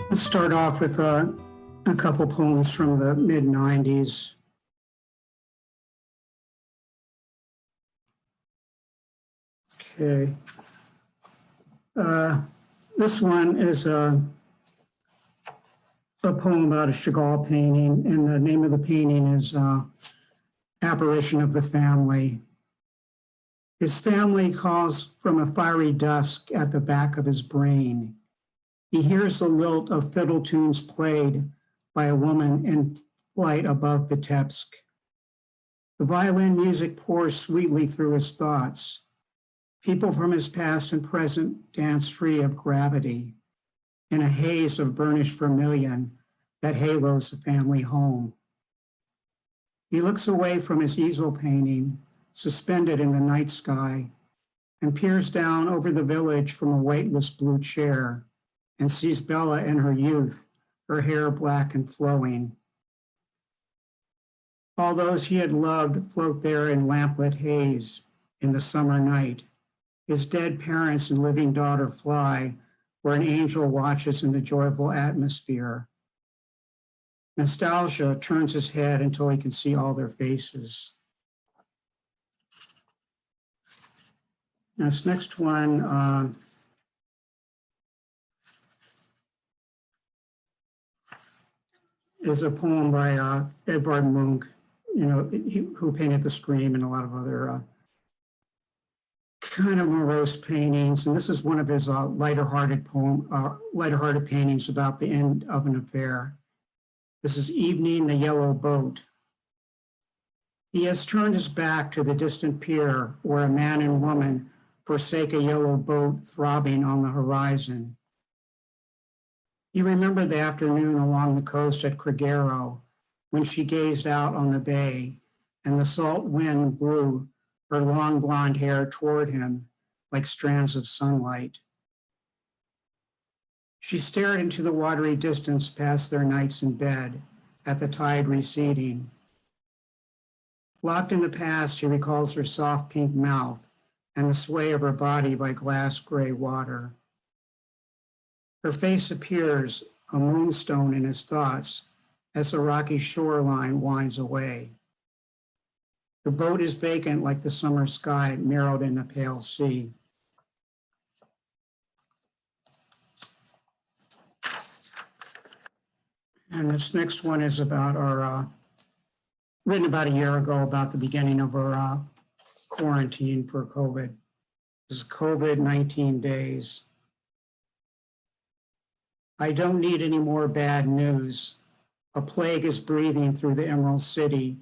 Let's start off with a couple poems from the mid-90s. Okay. This one is a poem about a Chagall painting, and the name of the painting is Apparition of the Family. His family calls from a fiery dusk at the back of his brain. He hears the lilt of fiddle tunes played by a woman in flight above Vitebsk. The violin music pours sweetly through his thoughts. People from his past and present dance free of gravity in a haze of burnished vermilion that halos the family home. He looks away from his easel painting, suspended in the night sky, and peers down over the village from a weightless blue chair and sees Bella in her youth, her hair black and flowing. All those he had loved float there in lamplit haze in the summer night. His dead parents and living daughter fly where an angel watches in the joyful atmosphere. Nostalgia turns his head until he can see all their faces. This next one is a poem by Edvard Munch, who painted The Scream and a lot of other kind of morose paintings. And this is one of his lighter-hearted paintings about the end of an affair. This is Evening, the Yellow Boat. He has turned his back to the distant pier where a man and woman forsake a yellow boat throbbing on the horizon. He remembered the afternoon along the coast at Crigero when she gazed out on the bay and the salt wind blew her long blonde hair toward him like strands of sunlight. She stared into the watery distance past their nights in bed at the tide receding. Locked in the past, he recalls her soft pink mouth and the sway of her body by glass gray water. Her face appears a moonstone in his thoughts as the rocky shoreline winds away. The boat is vacant like the summer sky mirrored in a pale sea. And this next one is about written about a year ago about the beginning of our quarantine for COVID. This is COVID-19 days. I don't need any more bad news. A plague is breathing through the Emerald City,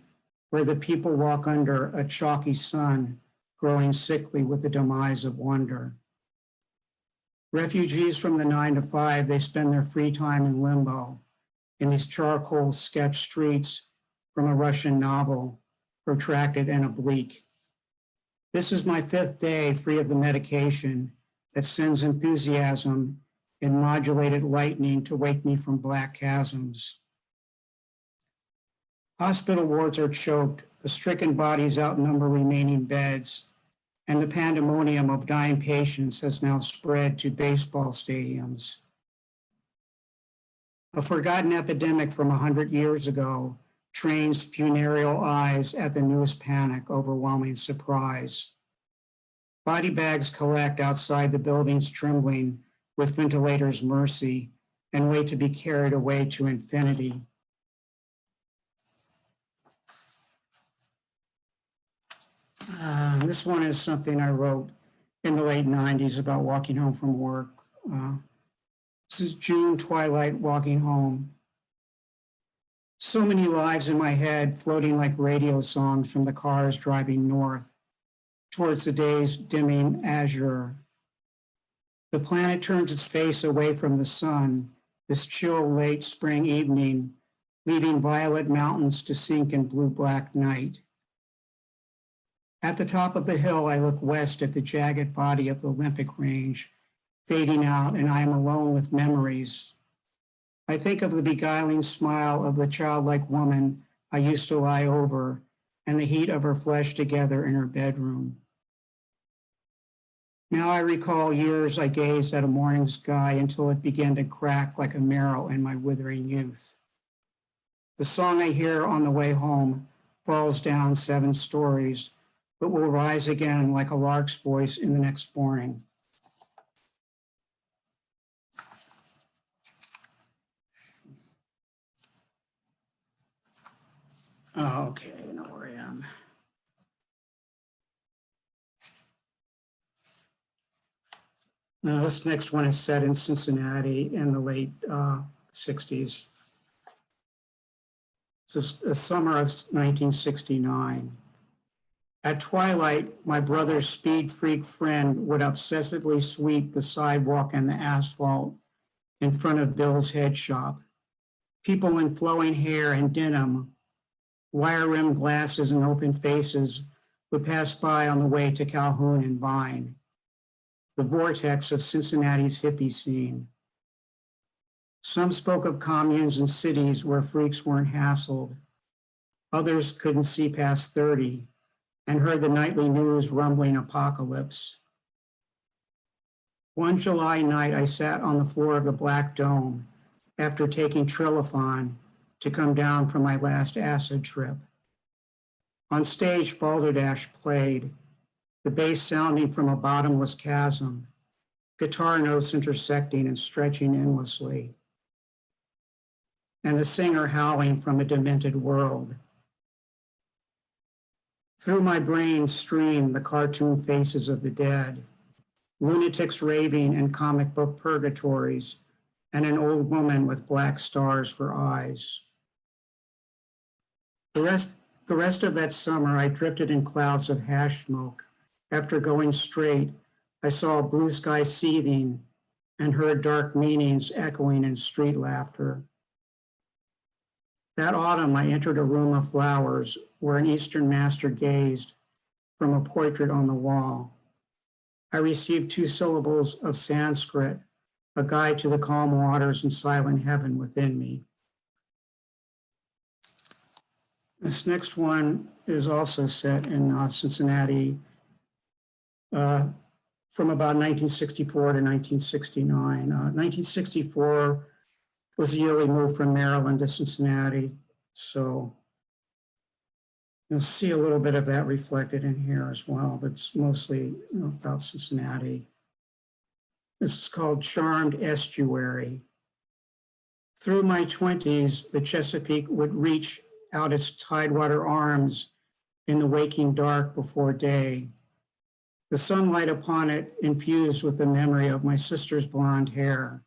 where the people walk under a chalky sun, growing sickly with the demise of wonder. Refugees from the 9 to 5, they spend their free time in limbo, in these charcoal sketch streets from a Russian novel, protracted and oblique. This is my 5th day free of the medication that sends enthusiasm in modulated lightning to wake me from black chasms. Hospital wards are choked, the stricken bodies outnumber remaining beds, and the pandemonium of dying patients has now spread to baseball stadiums. A forgotten epidemic from 100 years ago trains funereal eyes at the newest panic, overwhelming surprise. Body bags collect outside the buildings trembling with ventilators' mercy and wait to be carried away to infinity. This one is something I wrote in the late 90s about walking home from work. This is June twilight walking home. So many lives in my head floating like radio songs from the cars driving north towards the day's dimming azure. The planet turns its face away from the sun this chill late spring evening, leaving violet mountains to sink in blue-black night. At the top of the hill, I look west at the jagged body of the Olympic range, fading out, and I am alone with memories. I think of the beguiling smile of the childlike woman I used to lie over and the heat of her flesh together in her bedroom. Now I recall years I gazed at a morning sky until it began to crack like a marrow in my withering youth. The song I hear on the way home falls down 7 stories, but will rise again like a lark's voice in the next morning. Oh, okay, I know where I am. Now, this next one is set in Cincinnati in the late 60s. This is the summer of 1969. At twilight, my brother's speed freak friend would obsessively sweep the sidewalk and the asphalt in front of Bill's head shop. People in flowing hair and denim, wire-rimmed glasses and open faces would pass by on the way to Calhoun and Vine, the vortex of Cincinnati's hippie scene. Some spoke of communes and cities where freaks weren't hassled. Others couldn't see past 30 and heard the nightly news rumbling apocalypse. One July night, I sat on the floor of the Black Dome after taking Trilithon to come down from my last acid trip. On stage, Balderdash played, the bass sounding from a bottomless chasm, guitar notes intersecting and stretching endlessly, and the singer howling from a demented world. Through my brain streamed the cartoon faces of the dead, lunatics raving in comic book purgatories, and an old woman with black stars for eyes. The rest of that summer, I drifted in clouds of hash smoke. After going straight, I saw blue sky seething and heard dark meanings echoing in street laughter. That autumn, I entered a room of flowers where an Eastern master gazed from a portrait on the wall. I received 2 syllables of Sanskrit, a guide to the calm waters and silent heaven within me. This next one is also set in Cincinnati from about 1964 to 1969. 1964 was the year we moved from Maryland to Cincinnati. So you'll see a little bit of that reflected in here as well, but it's mostly about Cincinnati. This is called Charmed Estuary. Through my 20s, the Chesapeake would reach out its tidewater arms in the waking dark before day. The sunlight upon it infused with the memory of my sister's blonde hair.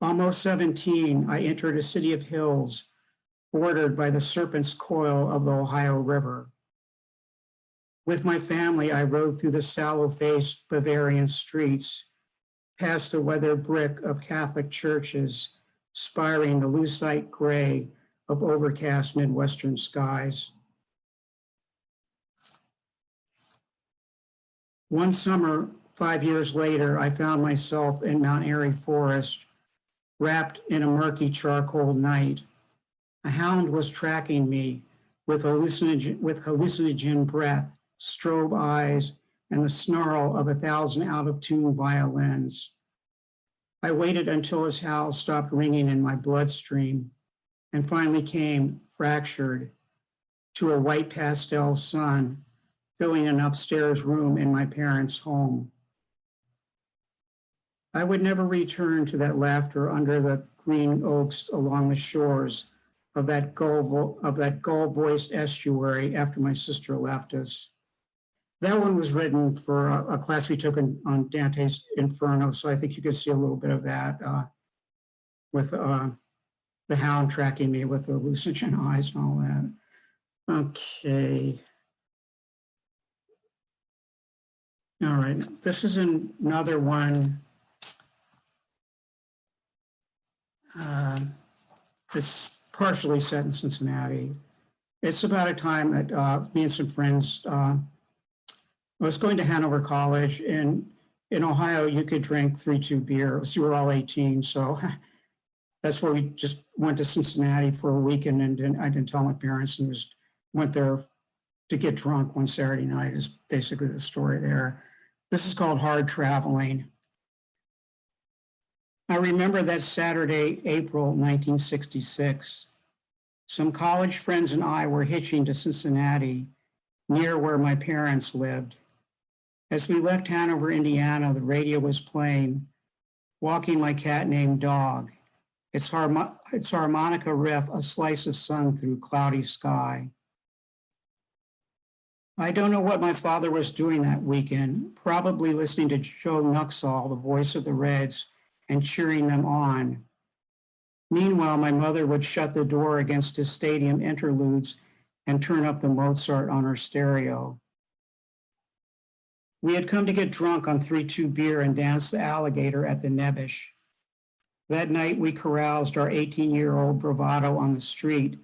Almost 17, I entered a city of hills bordered by the serpent's coil of the Ohio River. With my family, I rode through the sallow-faced Bavarian streets, past the weathered brick of Catholic churches, spiring the lucite gray of overcast Midwestern skies. One summer, 5 years later, I found myself in Mount Airy Forest, wrapped in a murky charcoal night. A hound was tracking me with hallucinogen breath, strobe eyes, and the snarl of 1,000 out-of-tune violins. I waited until his howl stopped ringing in my bloodstream and finally came, fractured, to a white pastel sun filling an upstairs room in my parents' home. I would never return to that laughter under the green oaks along the shores of that gull-voiced estuary after my sister left us. That one was written for a class we took on Dante's Inferno, so I think you could see a little bit of that with the hound tracking me with the hallucinogen eyes and all that. Okay. All right, this is another one. It's partially set in Cincinnati. It's about a time that me and some friends, I was going to Hanover College, and in Ohio, you could drink 3-2 beer. So you were all 18, so that's where we just went to Cincinnati for a weekend, and I didn't tell my parents, and just went there to get drunk one Saturday night is basically the story there. This is called Hard Traveling. I remember that Saturday, April 1966. Some college friends and I were hitching to Cincinnati, near where my parents lived. As we left Hanover, Indiana, the radio was playing Walking My Cat Named Dog. Its harmonica riff, a slice of sun through cloudy sky. I don't know what my father was doing that weekend, probably listening to Joe Nuxall, the voice of the Reds, and cheering them on. Meanwhile, my mother would shut the door against his stadium interludes and turn up the Mozart on her stereo. We had come to get drunk on 3-2 beer and dance the alligator at the Nebish. That night, we caroused our 18-year-old bravado on the street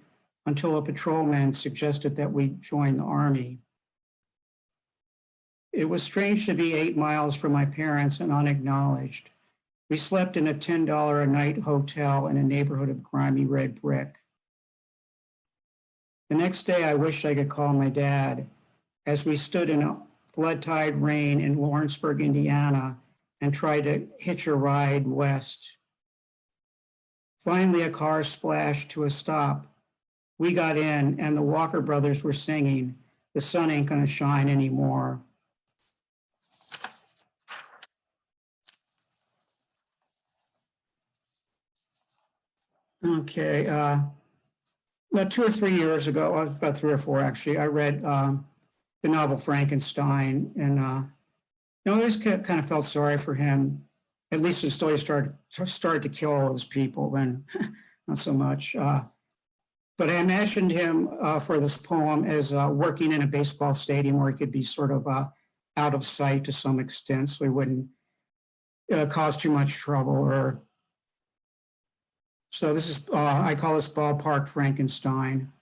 until a patrolman suggested that we join the Army. It was strange to be 8 miles from my parents and unacknowledged. We slept in a $10 a night hotel in a neighborhood of grimy red brick. The next day, I wished I could call my dad as we stood in a flood tide rain in Lawrenceburg, Indiana, and tried to hitch a ride west. Finally, a car splashed to a stop. We got in, and the Walker brothers were singing, "The Sun Ain't Gonna Shine Anymore." Okay, about 2 or 3 years ago, about 3 or 4 actually, I read the novel Frankenstein, and I always kind of felt sorry for him, at least until he started to kill all those people, then not so much. But I imagined him for this poem as working in a baseball stadium where he could be sort of out of sight to some extent, so he wouldn't cause too much trouble. So this is, I call this Ballpark Frankenstein.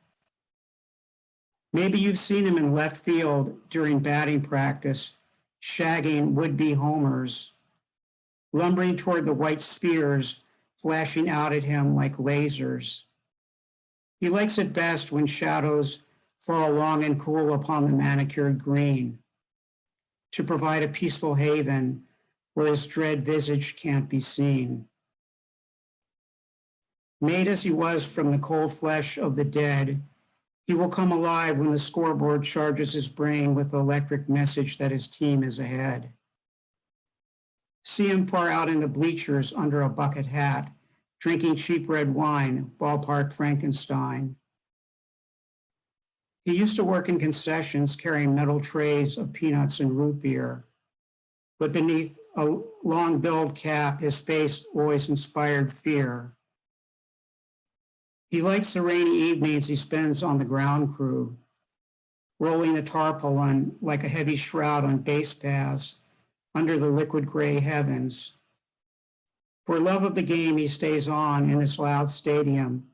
Maybe you've seen him in left field during batting practice, shagging would-be homers, lumbering toward the white spheres, flashing out at him like lasers. He likes it best when shadows fall long and cool upon the manicured green, to provide a peaceful haven where his dread visage can't be seen. Made as he was from the cold flesh of the dead, he will come alive when the scoreboard charges his brain with the electric message that his team is ahead. See him far out in the bleachers under a bucket hat, drinking cheap red wine, Ballpark Frankenstein. He used to work in concessions carrying metal trays of peanuts and root beer, but beneath a long-billed cap, his face always inspired fear. He likes the rainy evenings he spends on the ground crew, rolling the tarpaulin like a heavy shroud on base paths under the liquid gray heavens. For love of the game, he stays on in this loud stadium,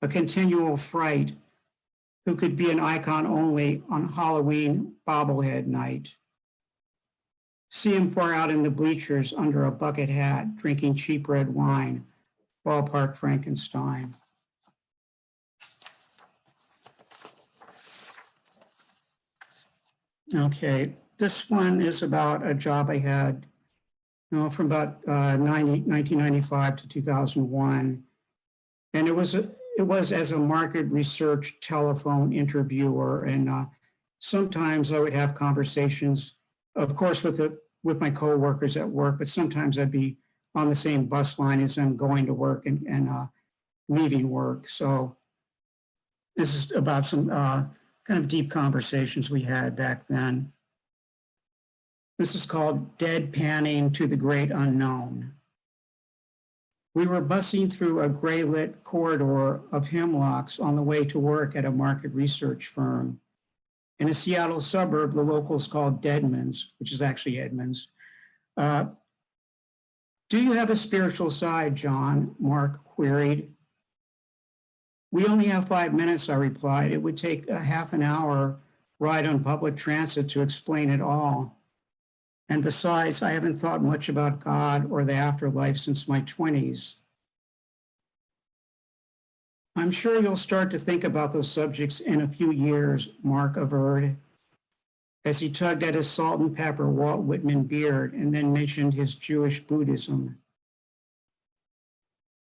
a continual fright who could be an icon only on Halloween bobblehead night. See him far out in the bleachers under a bucket hat, drinking cheap red wine, Ballpark Frankenstein. Okay, this one is about a job I had, from about 1995 to 2001, and it was as a market research telephone interviewer, and sometimes I would have conversations, of course, with my coworkers at work, but sometimes I'd be on the same bus line as them going to work and leaving work. So this is about some kind of deep conversations we had back then. This is called Deadpanning to the Great Unknown. We were bussing through a gray-lit corridor of hemlocks on the way to work at a market research firm. In a Seattle suburb, the locals called Deadman's, which is actually Edmonds. Do you have a spiritual side, John? Mark queried. We only have 5 minutes, I replied. It would take a half an hour ride on public transit to explain it all. And besides, I haven't thought much about God or the afterlife since my 20s. I'm sure you'll start to think about those subjects in a few years, Mark averred. as he tugged at his salt and pepper Walt Whitman beard and then mentioned his Jewish Buddhism.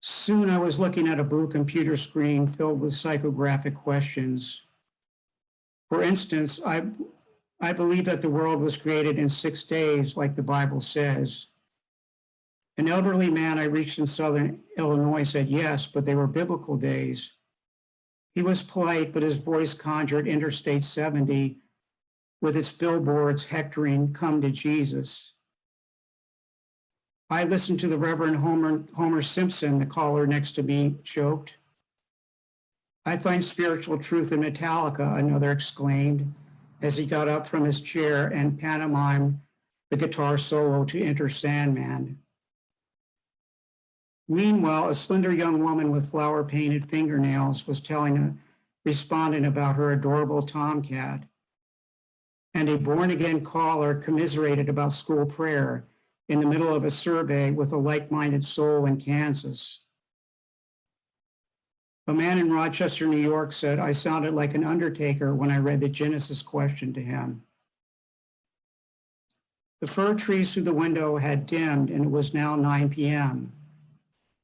Soon I was looking at a blue computer screen filled with psychographic questions. For instance, I believe that the world was created in 6 days, like the Bible says. An elderly man I reached in southern Illinois said yes, but they were biblical days. He was polite, but his voice conjured Interstate 70 with its billboards hectoring, "Come to Jesus." I listened to the Reverend Homer Simpson, the caller next to me joked. "I find spiritual truth in Metallica," another exclaimed, as he got up from his chair and pantomimed the guitar solo to Enter Sandman. Meanwhile, a slender young woman with flower-painted fingernails was telling a respondent about her adorable tomcat, and a born-again caller commiserated about school prayer in the middle of a survey with a like-minded soul in Kansas. A man in Rochester, New York said, "I sounded like an undertaker when I read the Genesis question to him." The fir trees through the window had dimmed, and it was now 9 p.m.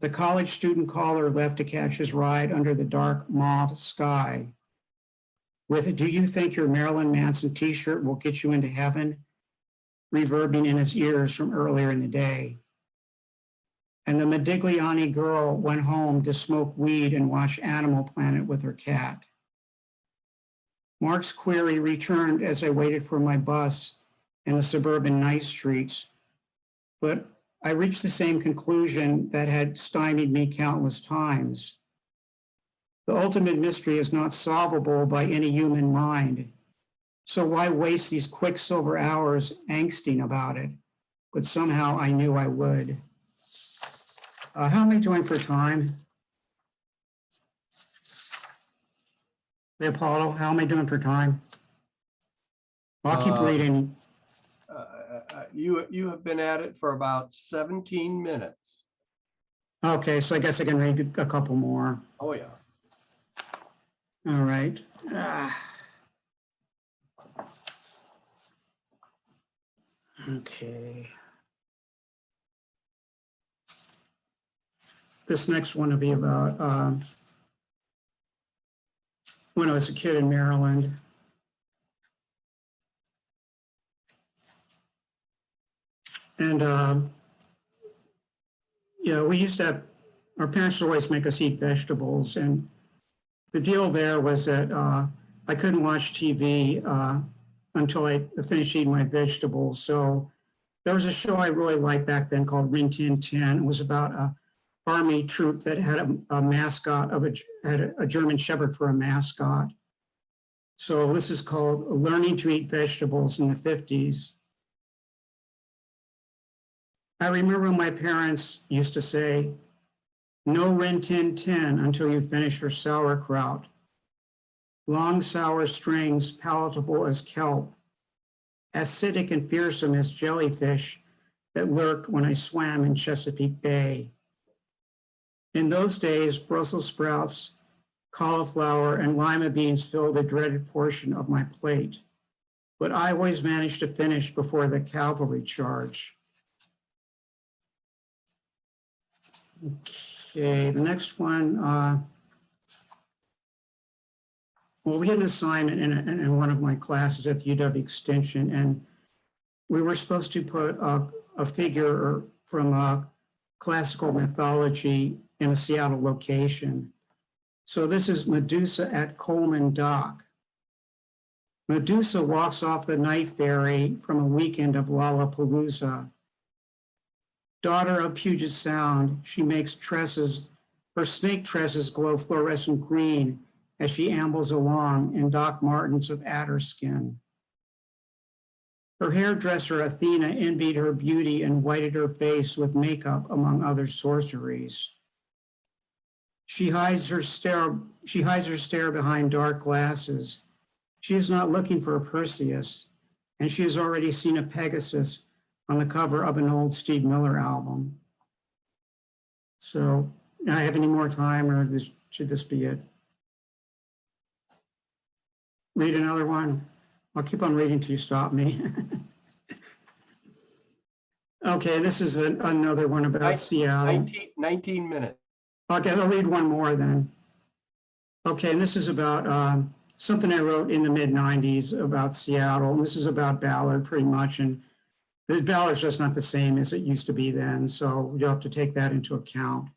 The college student caller left to catch his ride under the dark mauve sky with, "Do you think your Marilyn Manson t-shirt will get you into heaven?" reverbing in his ears from earlier in the day. And the Modigliani girl went home to smoke weed and watch Animal Planet with her cat. Mark's query returned as I waited for my bus in the suburban night streets, but I reached the same conclusion that had stymied me countless times. The ultimate mystery is not solvable by any human mind. So why waste these quicksilver hours angsting about it? But somehow I knew I would. How am I doing for time? Leopoldo, how am I doing for time? I'll keep reading. You have been at it for about 17 minutes. Okay, so I guess I can read a couple more. Oh, yeah. All right. Okay. This next one will be about when I was a kid in Maryland. And yeah, we used to have, our parents would always make us eat vegetables. And the deal there was that I couldn't watch TV until I finished eating my vegetables. So there was a show I really liked back then called Rin Tin Tin. It was about a army troop that had a mascot had a German Shepherd for a mascot. So this is called Learning to Eat Vegetables in the 50s. I remember my parents used to say, "No Rin Tin Tin until you finish your sauerkraut. Long sour strings palatable as kelp, acidic and fearsome as jellyfish that lurked when I swam in Chesapeake Bay." In those days, Brussels sprouts, cauliflower, and lima beans filled the dreaded portion of my plate, but I always managed to finish before the cavalry charge. Okay, the next one, well, we had an assignment in one of my classes at the UW Extension, and we were supposed to put a figure from classical mythology in a Seattle location. So this is Medusa at Coleman Dock. Medusa walks off the night ferry from a weekend of Lollapalooza. Daughter of Puget Sound, she makes tresses, her snake tresses glow fluorescent green as she ambles along in Doc Martens of adder skin. Her hairdresser, Athena, envied her beauty and whited her face with makeup, among other sorceries. She hides her stare behind dark glasses. She is not looking for a Perseus, and she has already seen a Pegasus on the cover of an old Steve Miller album. So, do I have any more time, or should this be it? Read another one. I'll keep on reading till you stop me. Okay, this is another one about Seattle. 19 minutes. Okay, I'll read one more then. Okay, and this is about something I wrote in the mid-90s about Seattle. And this is about Ballard pretty much. And the Ballard's just not the same as it used to be then. So you'll have to take that into account.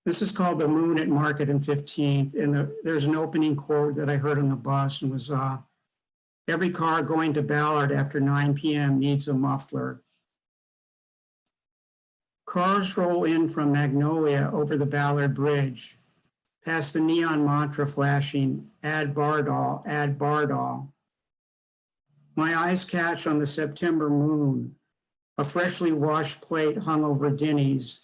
This is called The Moon at Market and 15th. And there's an opening quote that I heard on the bus and was, every car going to Ballard after 9 p.m. needs a muffler. Cars roll in from Magnolia over the Ballard Bridge, past the neon mantra flashing, add Bardol, add Bardol. My eyes catch on the September moon, a freshly washed plate hung over Denny's.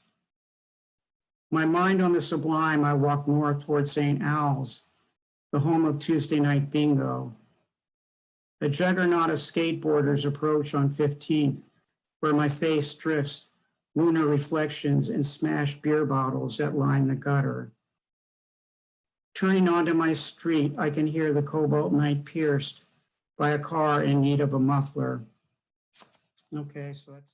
My mind on the sublime, I walk north toward St. Al's, the home of Tuesday night bingo. A juggernaut of skateboarders approach on 15th, where my face drifts lunar reflections and smashed beer bottles that line the gutter. Turning onto my street, I can hear the cobalt night pierced by a car in need of a muffler. Okay, so that's.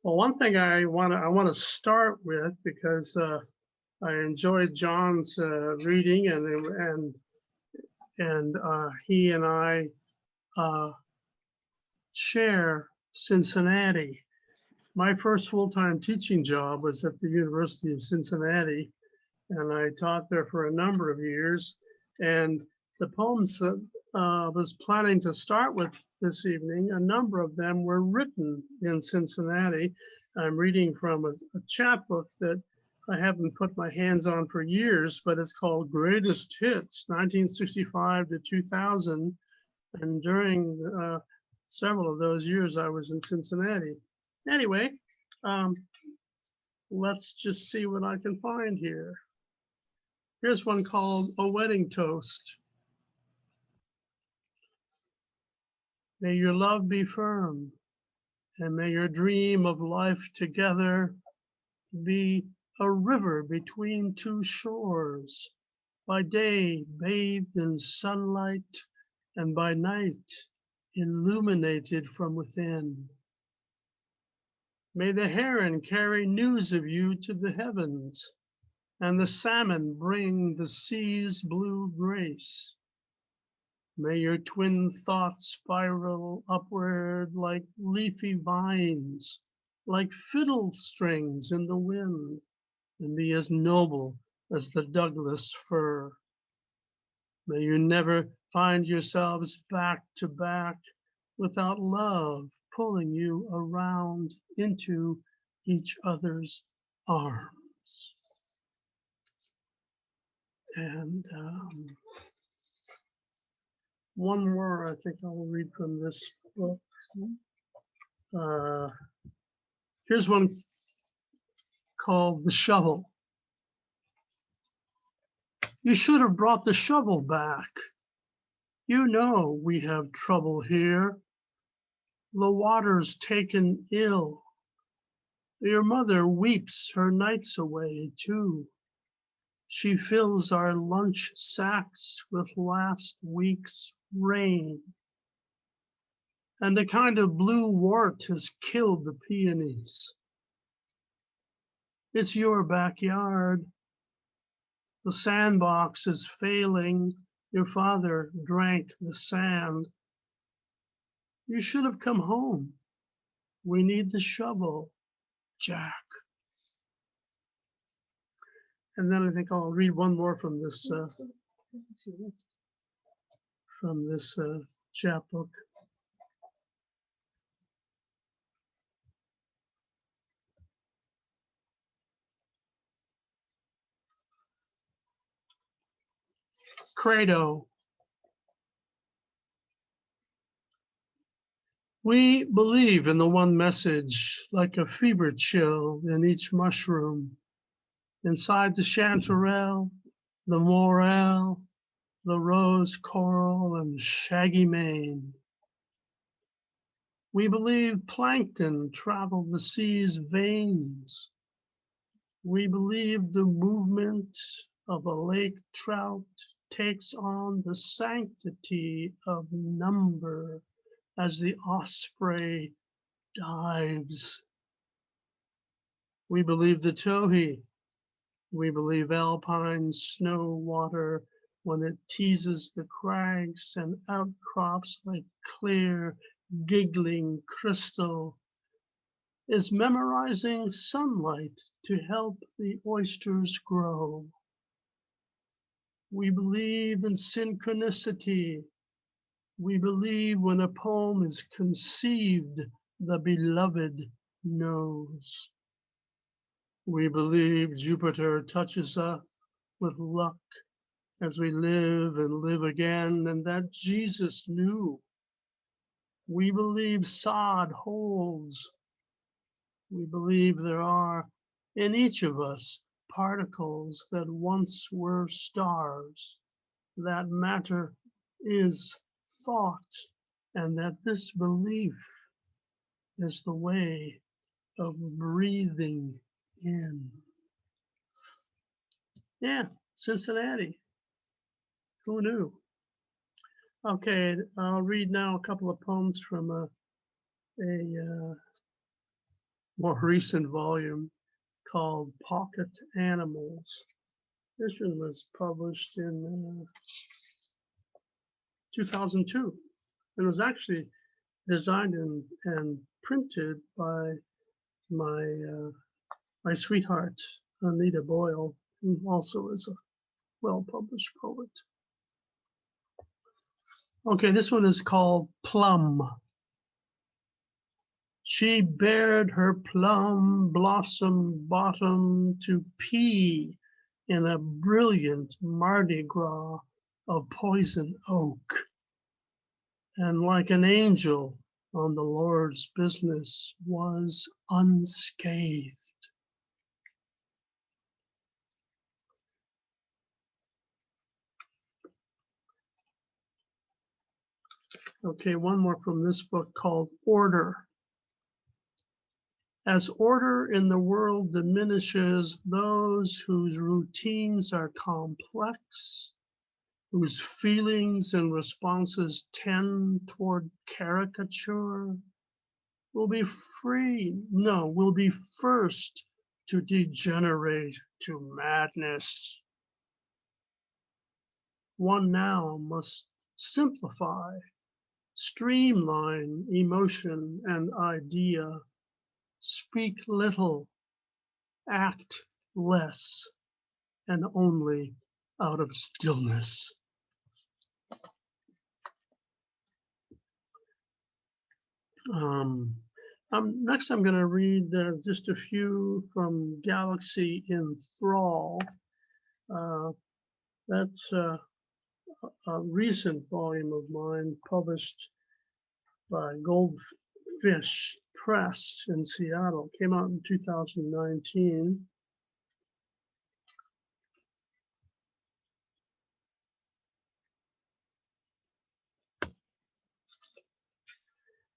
Well, one thing I want to start with, because I enjoyed John's reading, and he and I share Cincinnati. My first full-time teaching job was at the University of Cincinnati, and I taught there for a number of years. And the poems that I was planning to start with this evening, a number of them were written in Cincinnati. I'm reading from a chapbook that I haven't put my hands on for years, but it's called Greatest Hits, 1965 to 2000. And during several of those years, I was in Cincinnati. Anyway, let's just see what I can find here. Here's one called A Wedding Toast. May your love be firm, and may your dream of life together be a river between two shores, by day bathed in sunlight, and by night illuminated from within. May the heron carry news of you to the heavens, and the salmon bring the sea's blue grace. May your twin thoughts spiral upward like leafy vines, like fiddle strings in the wind, and be as noble as the Douglas fir. May you never find yourselves back to back without love pulling you around into each other's arms. And one more, I think I'll read from this book. Here's one called The Shovel. You should have brought the shovel back. You know we have trouble here. The water's taken ill. Your mother weeps her nights away too. She fills our lunch sacks with last week's rain. And a kind of blue wart has killed the peonies. It's your backyard. The sandbox is failing. Your father drank the sand. You should have come home. We need the shovel, Jack. And then I think I'll read one more from this chapbook. Credo. We believe in the one message, like a fever chill in each mushroom. Inside the chanterelle, the morel, the rose coral, and shaggy mane. We believe plankton travel the sea's veins. We believe the movement of a lake trout takes on the sanctity of number as the osprey dives. We believe the towhee. We believe alpine snow water when it teases the crags and outcrops like clear, giggling crystal, is memorizing sunlight to help the oysters grow. We believe in synchronicity. We believe when a poem is conceived, the beloved knows. We believe Jupiter touches us with luck as we live and live again, and that Jesus knew. We believe sod holds. We believe there are in each of us particles that once were stars, that matter is thought, and that this belief is the way of breathing in. Yeah, Cincinnati. Who knew? Okay, I'll read now a couple of poems from a more recent volume called Pocket Animals. This one was published in 2002. It was actually designed and printed by my sweetheart, Anita Boyle, who also is a well-published poet. Okay, this one is called Plum. She bared her plum blossom bottom to pee in a brilliant Mardi Gras of poison oak. And like an angel on the Lord's business was unscathed. Okay, one more from this book called Order. As order in the world diminishes, those whose routines are complex, whose feelings and responses tend toward caricature, will be first to degenerate to madness. One now must simplify, streamline emotion and idea, speak little, act less, and only out of stillness. Next, I'm going to read just a few from Galaxy in Thrall. That's a recent volume of mine published by Goldfish Press in Seattle. Came out in 2019.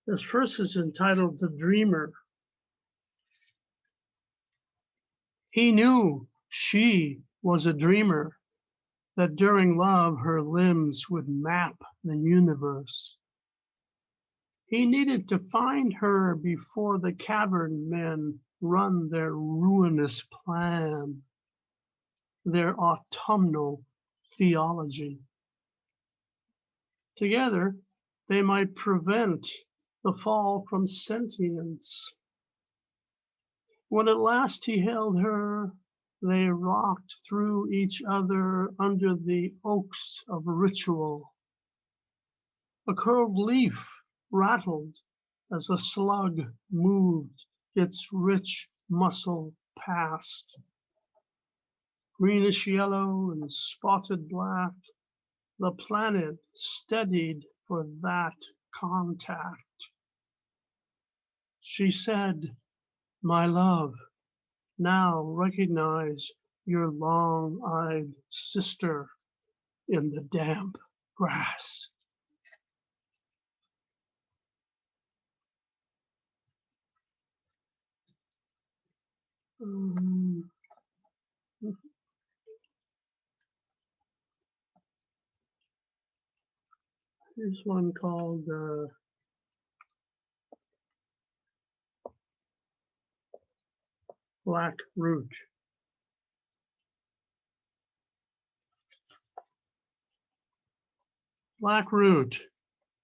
This first is entitled The Dreamer. He knew she was a dreamer, that during love her limbs would map the universe. He needed to find her before the cavern men run their ruinous plan, their autumnal theology. Together, they might prevent the fall from sentience. When at last he held her, they rocked through each other under the oaks of ritual. A curved leaf rattled as a slug moved its rich muscle past. Greenish yellow and spotted black, the planet steadied for that contact. She said, "My love, now recognize your long-eyed sister in the damp grass." Here's one called Black Root. Black root.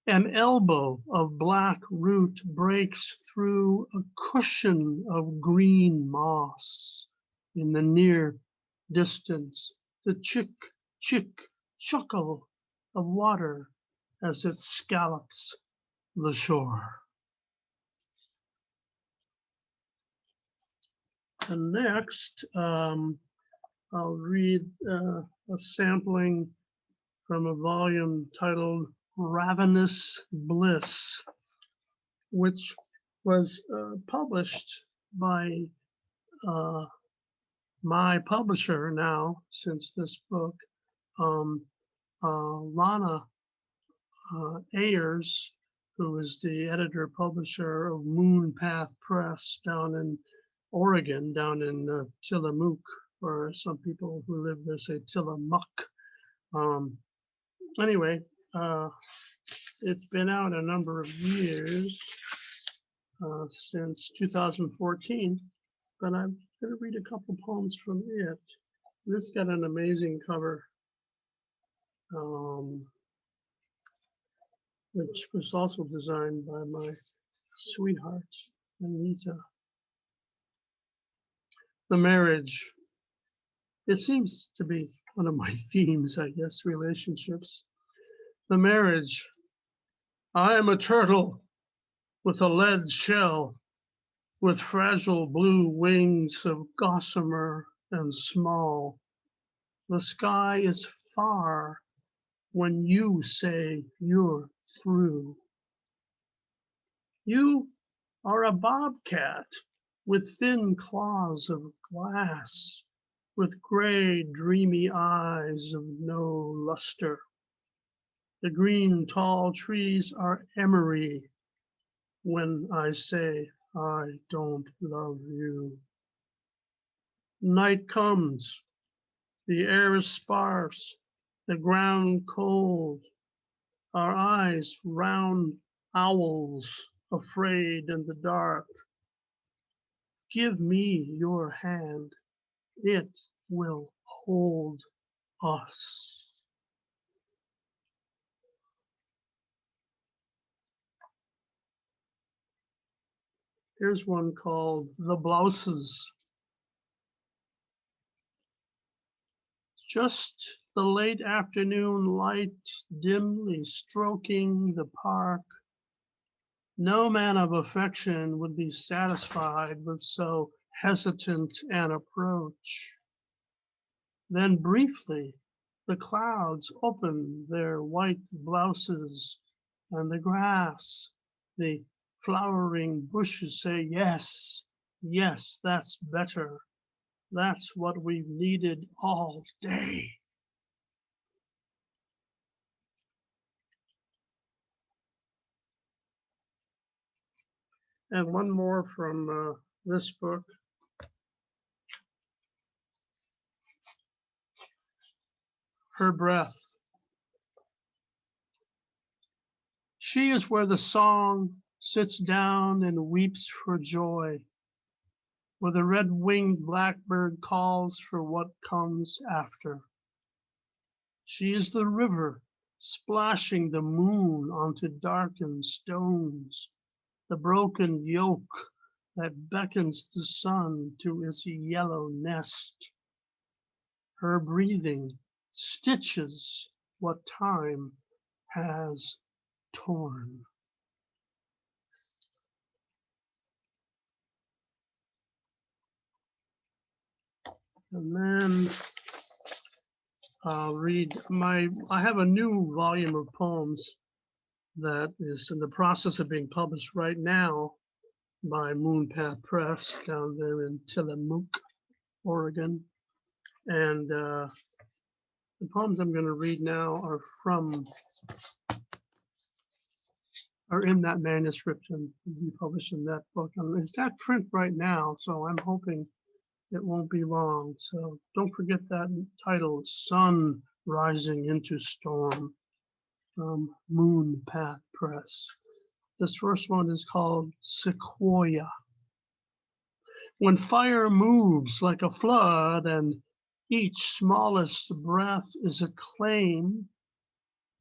An elbow of black root breaks through a cushion of green moss. In the near distance, the chick, chuckle of water as it scallops the shore. And next, I'll read a sampling from a volume titled Ravenous Bliss, which was published by my publisher now, since this book, Lana Ayers, who is the editor-publisher of Moon Path Press down in Oregon, down in Tillamook, or some people who live there say Tillamook. Anyway, it's been out a number of years, since 2014, but I'm going to read a couple poems from it. This got an amazing cover, which was also designed by my sweetheart, Anita. The marriage. It seems to be one of my themes, I guess, relationships. The marriage. I am a turtle with a lead shell, with fragile blue wings of gossamer and small. The sky is far when you say you're through. You are a bobcat with thin claws of glass, with gray, dreamy eyes of no luster. The green, tall trees are emery when I say I don't love you. Night comes, the air is sparse, the ground cold, our eyes round owls, afraid in the dark. Give me your hand, it will hold us. Here's one called The Blouses. Just the late afternoon light dimly stroking the park. No man of affection would be satisfied with so hesitant an approach. Then briefly, the clouds open their white blouses, and the grass, the flowering bushes say, yes, yes, that's better. That's what we've needed all day. And one more from this book. Her breath. She is where the song sits down and weeps for joy, where the red-winged blackbird calls for what comes after. She is the river splashing the moon onto darkened stones, the broken yoke that beckons the sun to its yellow nest. Her breathing stitches what time has torn. And then I'll read I have a new volume of poems that is in the process of being published right now by Moon Path Press down there in Tillamook, Oregon. And the poems I'm going to read now are in that manuscript and will be published in that book. And it's at print right now, so I'm hoping it won't be long. So don't forget that title, Sun Rising into Storm. from Moon Path Press. This first one is called Sequoia. When fire moves like a flood and each smallest breath is a claim,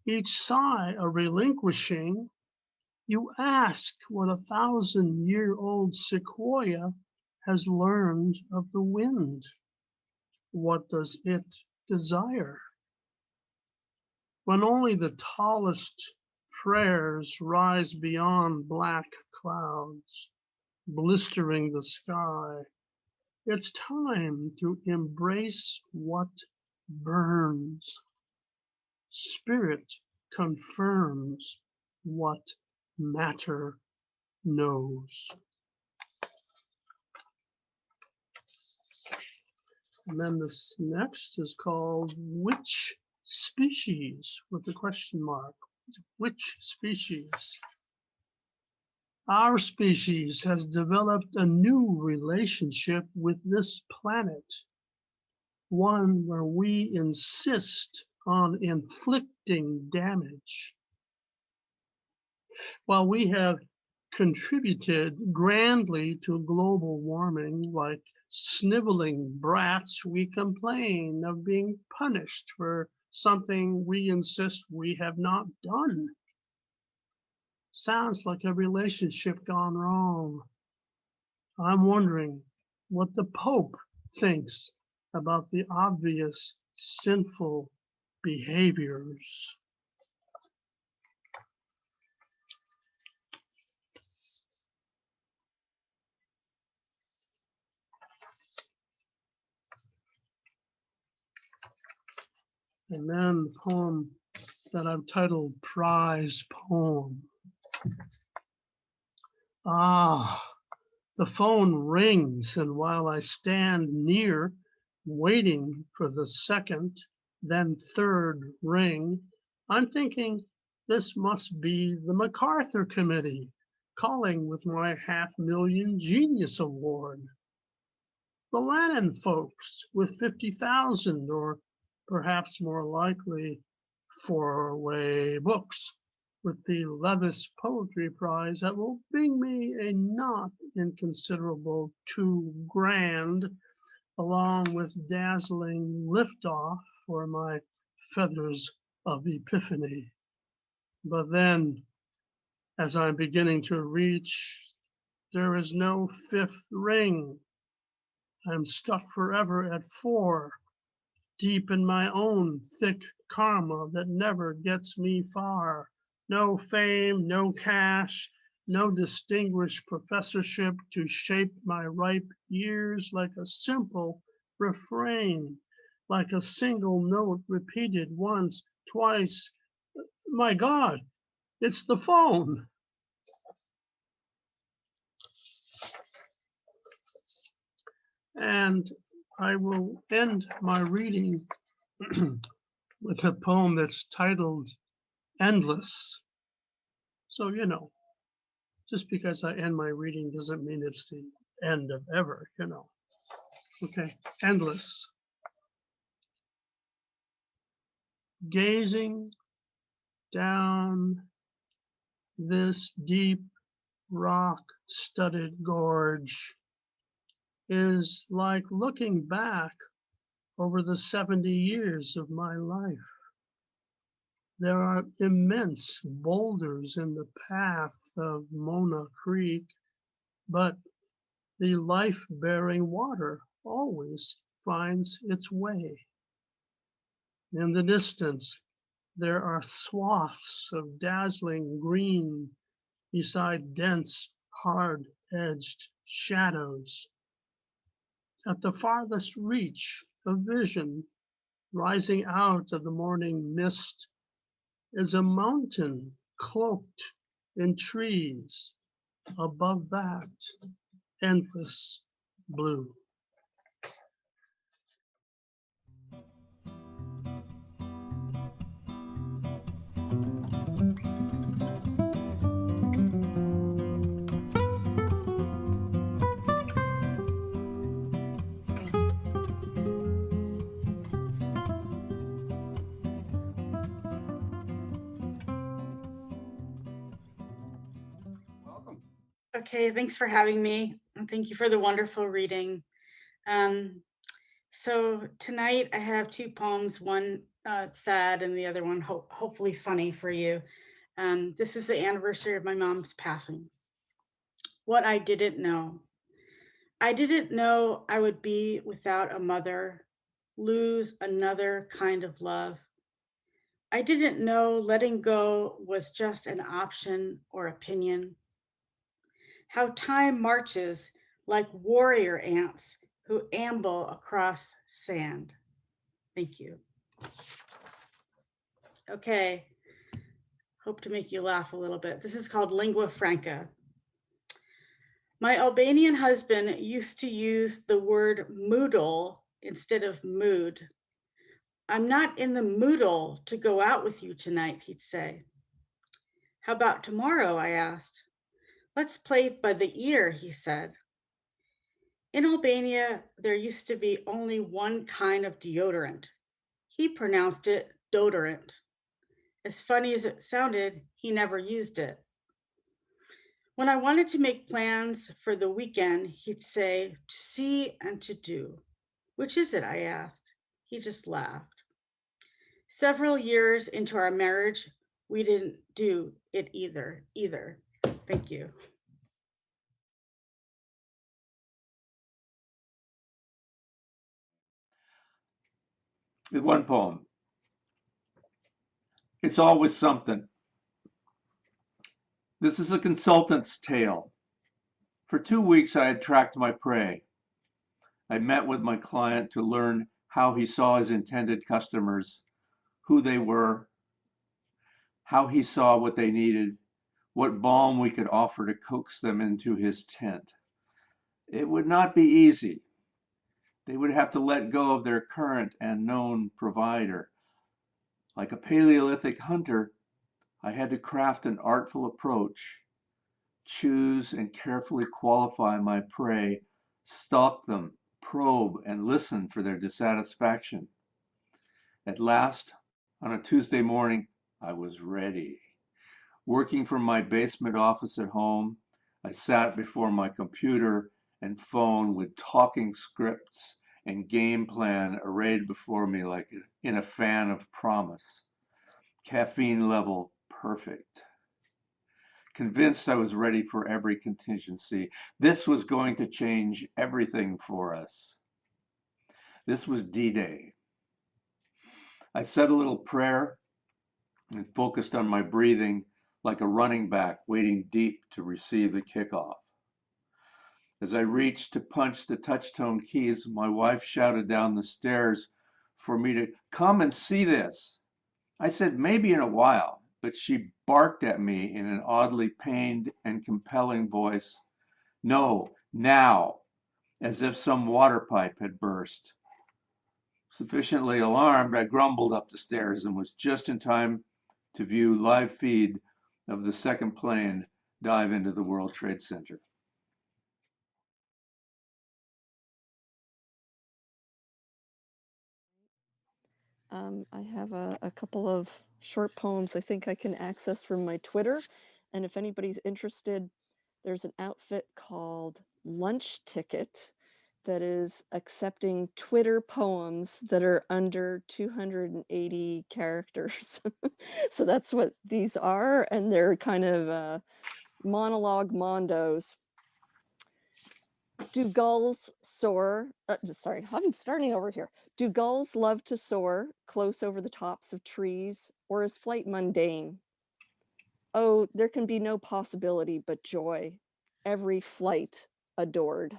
each sigh a relinquishing, you ask what 1,000-year-old sequoia has learned of the wind. What does it desire? When only the tallest prayers rise beyond black clouds, blistering the sky, it's time to embrace what burns. Spirit confirms what matter knows. And then this next is called Which Species? With a question mark. Which species? Our species has developed a new relationship with this planet, one where we insist on inflicting damage. While we have contributed grandly to global warming, like sniveling brats, we complain of being punished for something we insist we have not done. Sounds like a relationship gone wrong. I'm wondering what the Pope thinks about the obvious sinful behaviors. And then the poem that I've titled Prize Poem. Ah, the phone rings, and while I stand near, waiting for the second, then third ring, I'm thinking this must be the MacArthur Committee calling with my $500,000 Genius Award. The Lannan folks with 50,000, or perhaps more likely, Four-Way Books with the Levis Poetry Prize that will bring me a not inconsiderable $2,000, along with dazzling liftoff for my Feathers of Epiphany. But then, as I'm beginning to reach, there is no fifth ring. I'm stuck forever at 4, deep in my own thick karma that never gets me far. No fame, no cash, no distinguished professorship to shape my ripe years, like a simple refrain, like a single note repeated once, twice. My God, it's the phone. And I will end my reading with a poem that's titled Endless. So, just because I end my reading doesn't mean it's the end of ever, Okay, endless. Gazing down this deep rock-studded gorge is like looking back over the 70 years of my life. There are immense boulders in the path of Mona Creek, but the life-bearing water always finds its way. In the distance, there are swaths of dazzling green beside dense, hard-edged shadows. At the farthest reach of vision, rising out of the morning mist, is a mountain cloaked in trees. Above that, endless blue. Okay, thanks for having me. And thank you for the wonderful reading. So tonight I have two poems, one sad and the other one hopefully funny for you. This is the anniversary of my mom's passing. What I didn't know. I didn't know I would be without a mother, lose another kind of love. I didn't know letting go was just an option or opinion. How time marches like warrior ants who amble across sand. Thank you. Okay, hope to make you laugh a little bit. This is called Lingua Franca. My Albanian husband used to use the word moodle instead of mood. I'm not in the moodle to go out with you tonight, he'd say. How about tomorrow, I asked. Let's play by the ear, he said. In Albania, there used to be only one kind of deodorant. He pronounced it deodorant. As funny as it sounded, he never used it. When I wanted to make plans for the weekend, he'd say, to see and to do. Which is it? I asked. He just laughed. Several years into our marriage, we didn't do it either. Thank you. With one poem. It's always something. This is a consultant's tale. For 2 weeks, I had tracked my prey. I met with my client to learn how he saw his intended customers, who they were, how he saw what they needed, what balm we could offer to coax them into his tent. It would not be easy. They would have to let go of their current and known provider. Like a Paleolithic hunter, I had to craft an artful approach, choose and carefully qualify my prey, stalk them, probe, and listen for their dissatisfaction. At last, on a Tuesday morning, I was ready. Working from my basement office at home, I sat before my computer and phone with talking scripts and game plan arrayed before me like in a fan of promise. Caffeine level perfect. Convinced I was ready for every contingency. This was going to change everything for us. This was D-Day. I said a little prayer and focused on my breathing like a running back waiting deep to receive the kickoff. As I reached to punch the touch-tone keys, my wife shouted down the stairs for me to come and see this. I said maybe in a while, but she barked at me in an oddly pained and compelling voice. No, now, as if some water pipe had burst. Sufficiently alarmed, I grumbled up the stairs and was just in time to view live feed of the second plane dive into the World Trade Center. I have a couple of short poems I think I can access from my Twitter. And if anybody's interested, there's an outfit called Lunch Ticket that is accepting Twitter poems that are under 280 characters. So that's what these are. And they're kind of monologue mondos. Do gulls soar? Sorry, I'm starting over here. Do gulls love to soar close over the tops of trees, or is flight mundane? Oh, there can be no possibility but joy. Every flight adored.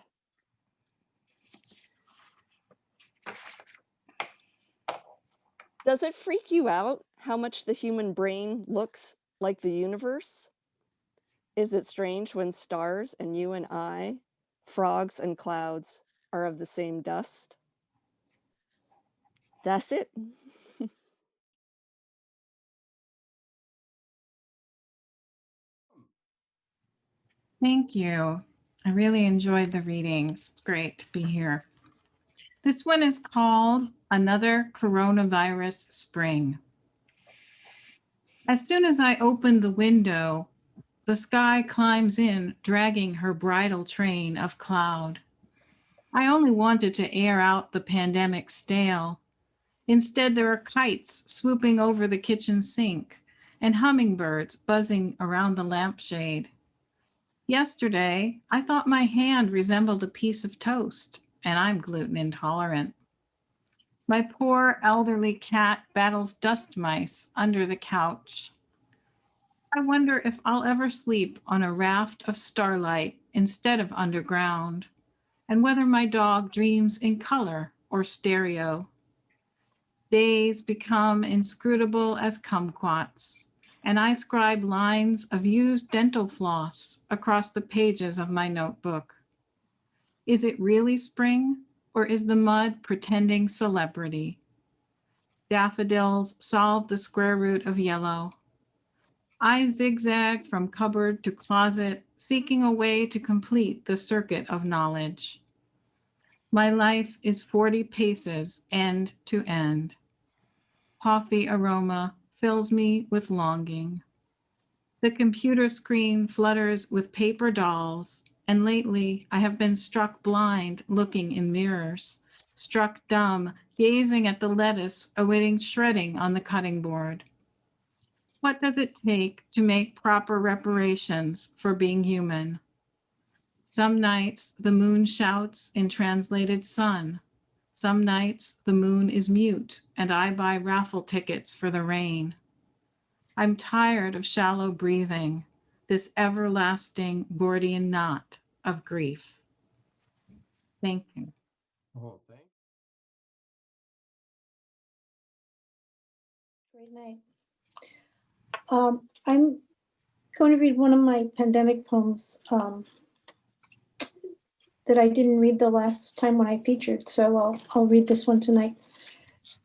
Does it freak you out how much the human brain looks like the universe? Is it strange when stars and you and I, frogs and clouds, are of the same dust? That's it. Thank you. I really enjoyed the readings. Great to be here. This one is called Another Coronavirus Spring. As soon as I opened the window, the sky climbs in, dragging her bridal train of cloud. I only wanted to air out the pandemic stale. Instead, there are kites swooping over the kitchen sink and hummingbirds buzzing around the lampshade. Yesterday, I thought my hand resembled a piece of toast, and I'm gluten intolerant. My poor elderly cat battles dust mice under the couch. I wonder if I'll ever sleep on a raft of starlight instead of underground, and whether my dog dreams in color or stereo. Days become inscrutable as kumquats, and I scribe lines of used dental floss across the pages of my notebook. Is it really spring, or is the mud pretending celebrity? Daffodils solve the square root of yellow. I zigzag from cupboard to closet, seeking a way to complete the circuit of knowledge. My life is 40 paces end to end. Coffee aroma fills me with longing. The computer screen flutters with paper dolls, and lately I have been struck blind looking in mirrors, struck dumb gazing at the lettuce awaiting shredding on the cutting board. What does it take to make proper reparations for being human? Some nights the moon shouts in translated sun. Some nights the moon is mute and I buy raffle tickets for the rain. I'm tired of shallow breathing, this everlasting Gordian knot of grief. Thank you. Oh, thank Great night. I'm going to read one of my pandemic poems that I didn't read the last time when I featured, so I'll read this one tonight.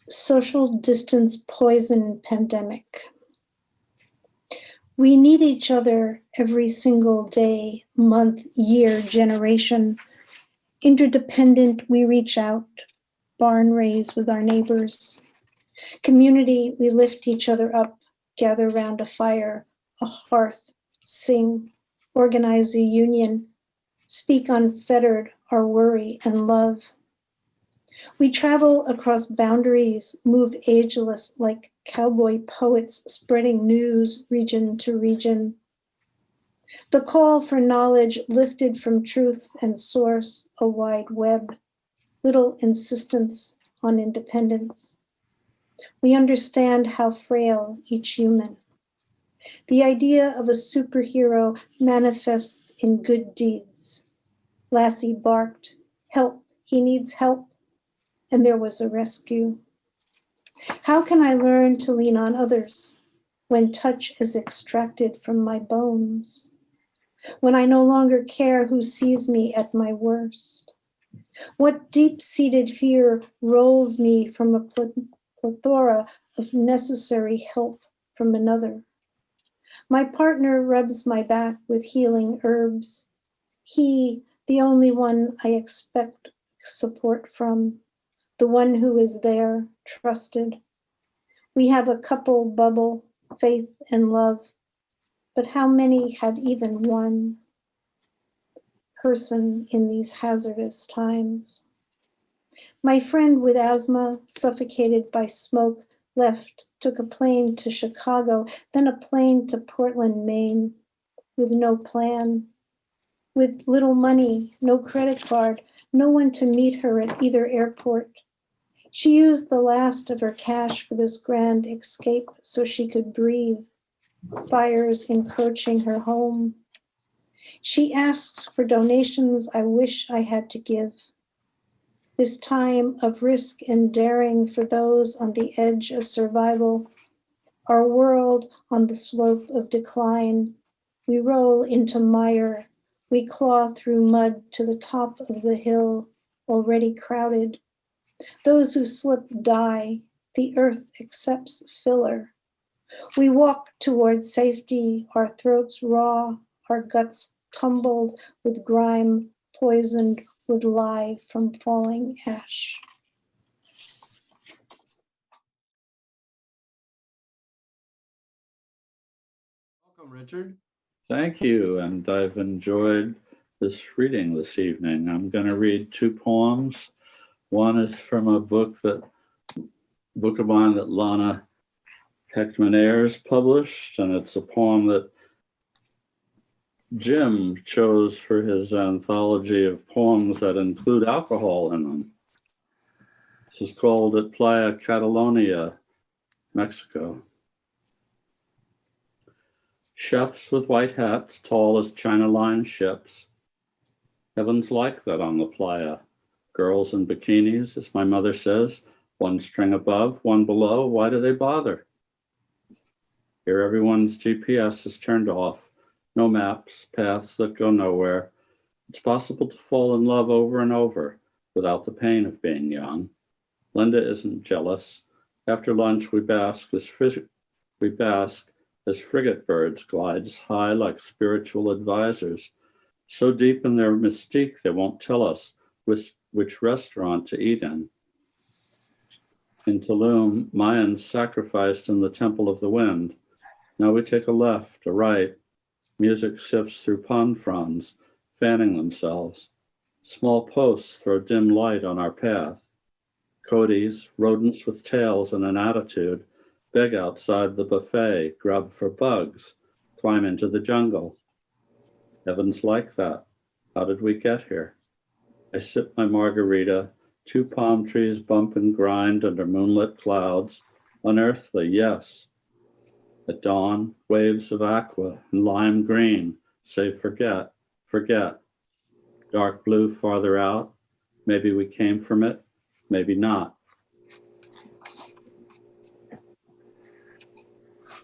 Social distance poison pandemic. We need each other every single day, month, year, generation. Interdependent, we reach out, barn raise with our neighbors. Community, we lift each other up, gather round a fire, a hearth, sing, organize a union, speak unfettered our worry and love. We travel across boundaries, move ageless like cowboy poets spreading news region to region. The call for knowledge lifted from truth and source, a wide web, little insistence on independence. We understand how frail each human. The idea of a superhero manifests in good deeds. Lassie barked, "Help, he needs help," and there was a rescue. How can I learn to lean on others when touch is extracted from my bones? When I no longer care who sees me at my worst? What deep-seated fear rolls me from a plethora of necessary help from another? My partner rubs my back with healing herbs. He, the only one I expect support from, the one who is there, trusted. We have a couple bubble, faith and love, but how many had even one person in these hazardous times? My friend with asthma, suffocated by smoke, left, took a plane to Chicago, then a plane to Portland, Maine, with no plan, with little money, no credit card, no one to meet her at either airport. She used the last of her cash for this grand escape so she could breathe, fires encroaching her home. She asks for donations I wish I had to give. This time of risk and daring for those on the edge of survival, our world on the slope of decline, we roll into mire, we claw through mud to the top of the hill, already crowded. Those who slip die, the earth accepts filler. We walk toward safety, our throats raw, our guts tumbled with grime, poisoned with lie from falling ash. Welcome, Richard. Thank you, and I've enjoyed this reading this evening. I'm going to read two poems. One is from a book of mine that Lana Heckman Ayers published, and it's a poem that Jim chose for his anthology of poems that include alcohol in them. This is called At Playa Catalonia, Mexico. Chefs with white hats, tall as China-line ships. Heaven's like that on the playa. Girls in bikinis, as my mother says, one string above, one below. Why do they bother? Here everyone's GPS is turned off. No maps, paths that go nowhere. It's possible to fall in love over and over without the pain of being young. Linda isn't jealous. After lunch, we bask as frigate birds glides high like spiritual advisors, so deep in their mystique they won't tell us which restaurant to eat in. In Tulum, Mayans sacrificed in the Temple of the Wind. Now we take a left, a right. Music sifts through palm fronds, fanning themselves. Small posts throw dim light on our path. Coyotes, rodents with tails and an attitude, beg outside the buffet, grub for bugs, climb into the jungle. Heaven's like that. How did we get here? I sip my margarita, two palm trees bump and grind under moonlit clouds. Unearthly, yes. At dawn, waves of aqua and lime green say forget, forget. Dark blue farther out. Maybe we came from it, maybe not.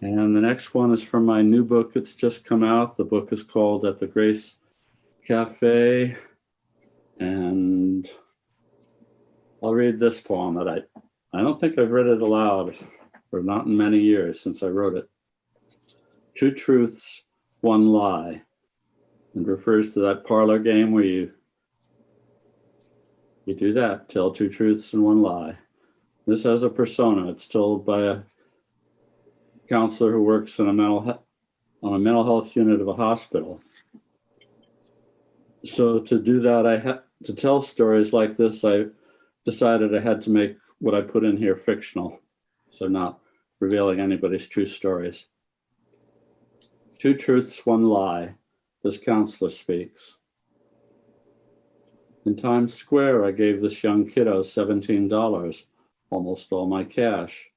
And the next one is from my new book that's just come out. The book is called At the Grace Cafe. And I'll read this poem that I don't think I've read it aloud, or not in many years since I wrote it. Two truths, one lie. And refers to that parlor game where you do that, tell two truths and one lie. This has a persona. It's told by a counselor who works in on a mental health unit of a hospital. So to do that, to tell stories like this, I decided I had to make what I put in here fictional, so not revealing anybody's true stories. Two truths, one lie. This counselor speaks. In Times Square, I gave this young kiddo $17, almost all my cash.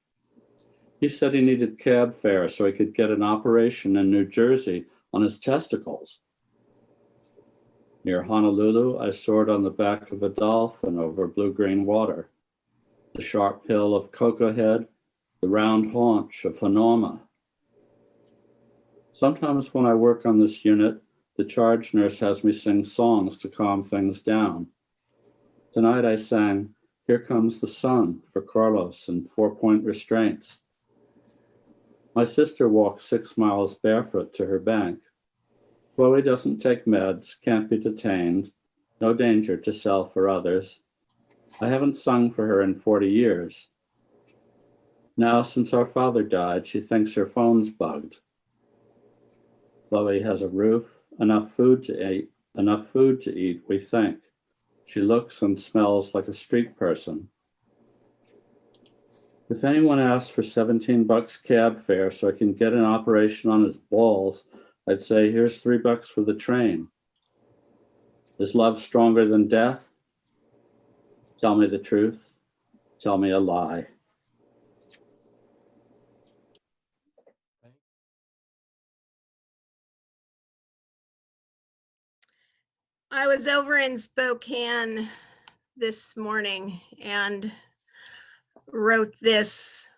He said he needed cab fare so he could get an operation in New Jersey on his testicles. Near Honolulu, I soared on the back of a dolphin over blue-green water. The sharp hill of Cocoa Head, the round haunch of Hanoma. Sometimes when I work on this unit, the charge nurse has me sing songs to calm things down. Tonight I sang Here Comes the Sun for Carlos and 4-point restraints. My sister walked 6 miles barefoot to her bank. Chloe doesn't take meds, can't be detained, no danger to self or others. I haven't sung for her in 40 years. Now, since our father died, she thinks her phone's bugged. Chloe has a roof, enough food to eat, we think. She looks and smells like a street person. If anyone asks for $17 cab fare so I can get an operation on his balls, I'd say, here's $3 for the train. Is love stronger than death? Tell me the truth. Tell me a lie. I was over in Spokane this morning and wrote this.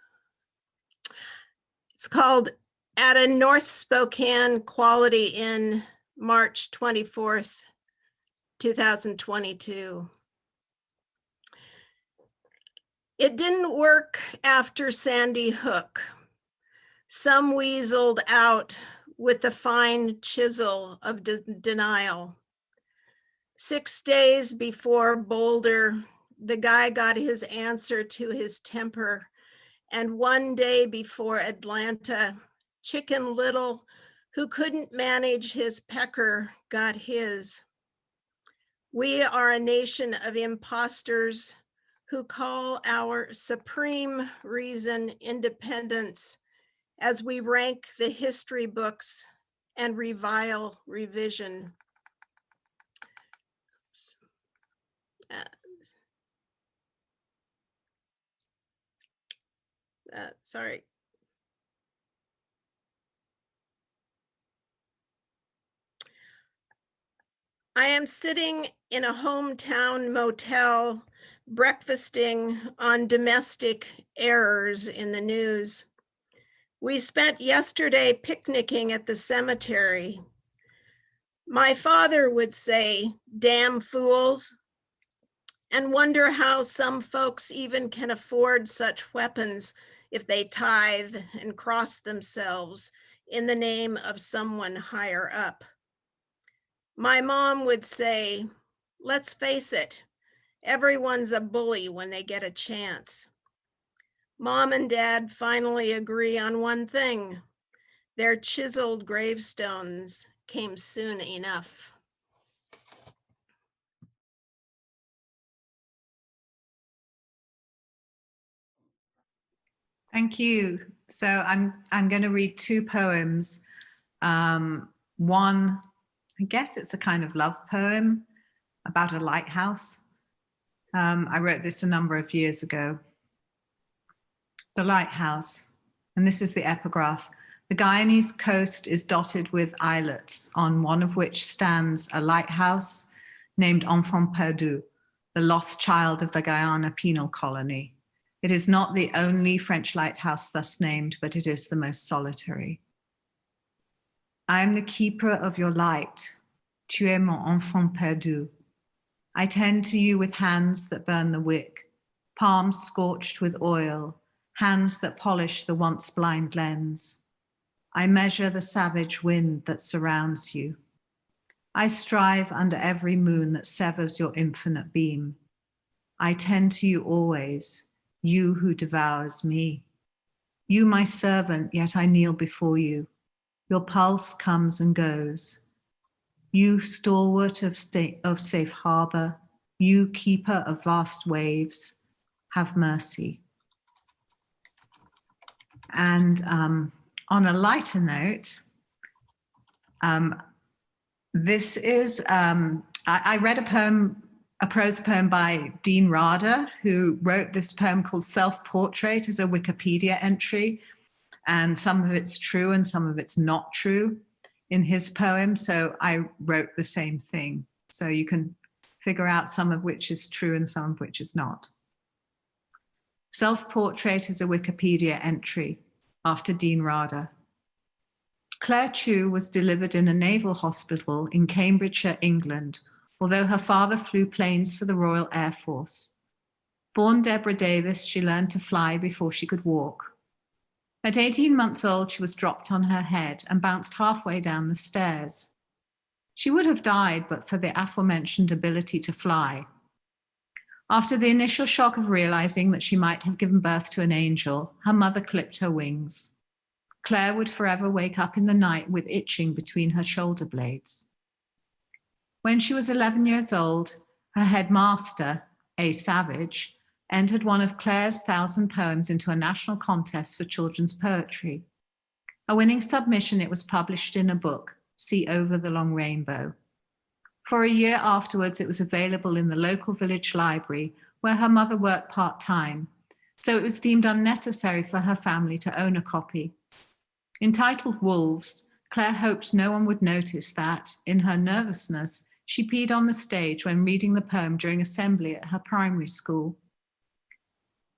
It's called At a North Spokane Quality Inn, March 24th, 2022. It didn't work after Sandy Hook. Some weaseled out with the fine chisel of denial. 6 days before Boulder, the guy got his answer to his temper. And 1 day before Atlanta, Chicken Little, who couldn't manage his pecker got his. We are a nation of imposters who call our supreme reason independence as we rank the history books and revile revision. Sorry. I am sitting in a hometown motel, breakfasting on domestic errors in the news. We spent yesterday picnicking at the cemetery. My father would say, "Damn fools," and wonder how some folks even can afford such weapons if they tithe and cross themselves in the name of someone higher up. My mom would say, "Let's face it, everyone's a bully when they get a chance." Mom and Dad finally agree on one thing. Their chiseled gravestones came soon enough. Thank you. So I'm going to read two poems. One, I guess it's a kind of love poem about a lighthouse. I wrote this a number of years ago. The lighthouse, and this is the epigraph. The Guyanese coast is dotted with islets, on one of which stands a lighthouse named Enfant Perdu, the lost child of the Guyana penal colony. It is not the only French lighthouse thus named, but it is the most solitary. I am the keeper of your light. Tu es mon enfant perdu. I tend to you with hands that burn the wick, palms scorched with oil, hands that polish the once blind lens. I measure the savage wind that surrounds you. I strive under every moon that severs your infinite beam. I tend to you always, you who devours me. You my servant, yet I kneel before you. Your pulse comes and goes. You stalwart of safe harbor, you keeper of vast waves, have mercy. And on a lighter note, this is, I read a prose poem by Dean Rada, who wrote this poem called Self-Portrait as a Wikipedia entry. And some of it's true and some of it's not true in his poem. So I wrote the same thing. So you can figure out some of which is true and some of which is not. Self-Portrait is a Wikipedia entry after Dean Rada. Claire Chu was delivered in a naval hospital in Cambridgeshire, England, although her father flew planes for the Royal Air Force. Born Deborah Davis, she learned to fly before she could walk. At 18 months old, she was dropped on her head and bounced halfway down the stairs. She would have died but for the aforementioned ability to fly. After the initial shock of realizing that she might have given birth to an angel, her mother clipped her wings. Claire would forever wake up in the night with itching between her shoulder blades. When she was 11 years old, her headmaster, A. Savage, entered one of Claire's 1,000 poems into a national contest for children's poetry. A winning submission, it was published in a book, See Over the Long Rainbow. For a year afterwards, it was available in the local village library where her mother worked part-time, so it was deemed unnecessary for her family to own a copy. Entitled Wolves, Claire hoped no one would notice that, in her nervousness, she peed on the stage when reading the poem during assembly at her primary school.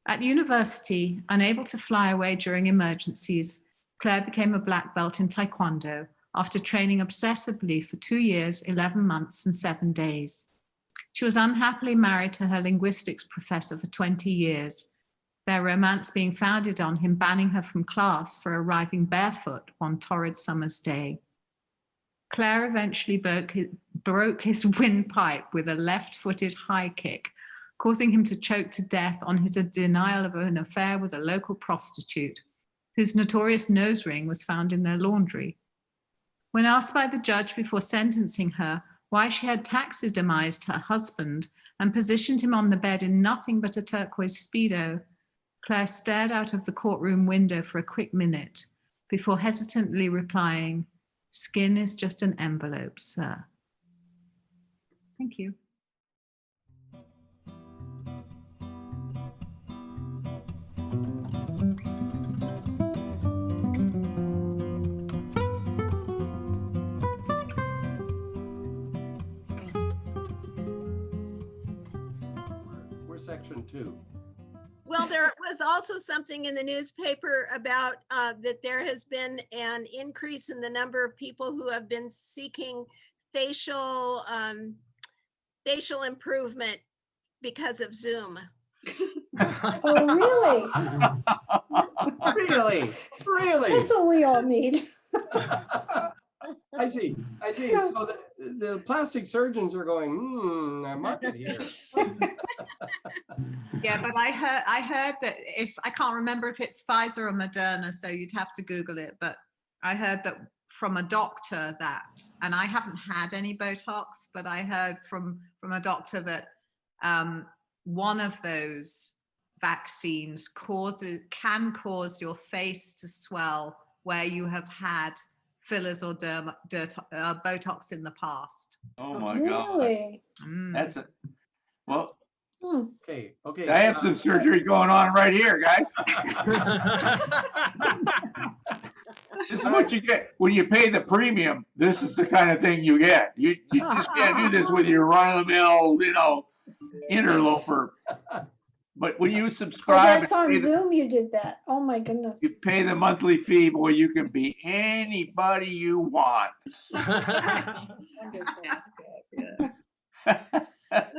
At university, unable to fly away during emergencies, Claire became a black belt in Taekwondo after training obsessively for 2 years, 11 months, and 7 days. She was unhappily married to her linguistics professor for 20 years, their romance being founded on him banning her from class for arriving barefoot one torrid summer's day. Claire eventually broke his windpipe with a left-footed high kick, causing him to choke to death on his denial of an affair with a local prostitute, whose notorious nose ring was found in their laundry. When asked by the judge before sentencing her why she had taxidermized her husband and positioned him on the bed in nothing but a turquoise Speedo, Claire stared out of the courtroom window for a quick minute before hesitantly replying, "Skin is just an envelope, sir." Thank you. We're section 2. Well, there was also something in the newspaper about that there has been an increase in the number of people who have been seeking facial improvement because of Zoom. Oh, really? Really? That's what we all need. I see. So the plastic surgeons are going, market here. Yeah, but I heard that if I can't remember if it's Pfizer or Moderna, so you'd have to Google it. But I heard that from a doctor that, and I haven't had any Botox, but I heard from a doctor that one of those vaccines can cause your face to swell where you have had fillers or Botox in the past. Oh my God. Really? That's it. Well, Okay. I have some surgery going on right here, guys. This is what you get when you pay the premium. This is the kind of thing you get. You just can't do this with your run-of-the-mill, interloper. But when you Oh, subscribe, that's on Zoom you did that. Oh my goodness. you pay the monthly fee, boy, you can be anybody you want.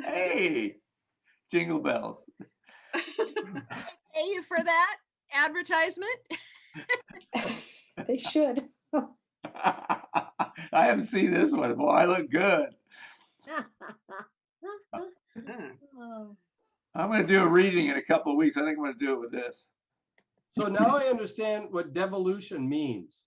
Hey, jingle bells. Pay you for that advertisement? They should. I haven't seen this one. Boy, I look good. I'm going to do a reading in a couple of weeks. I think I'm going to do it with this. So now I understand what devolution means.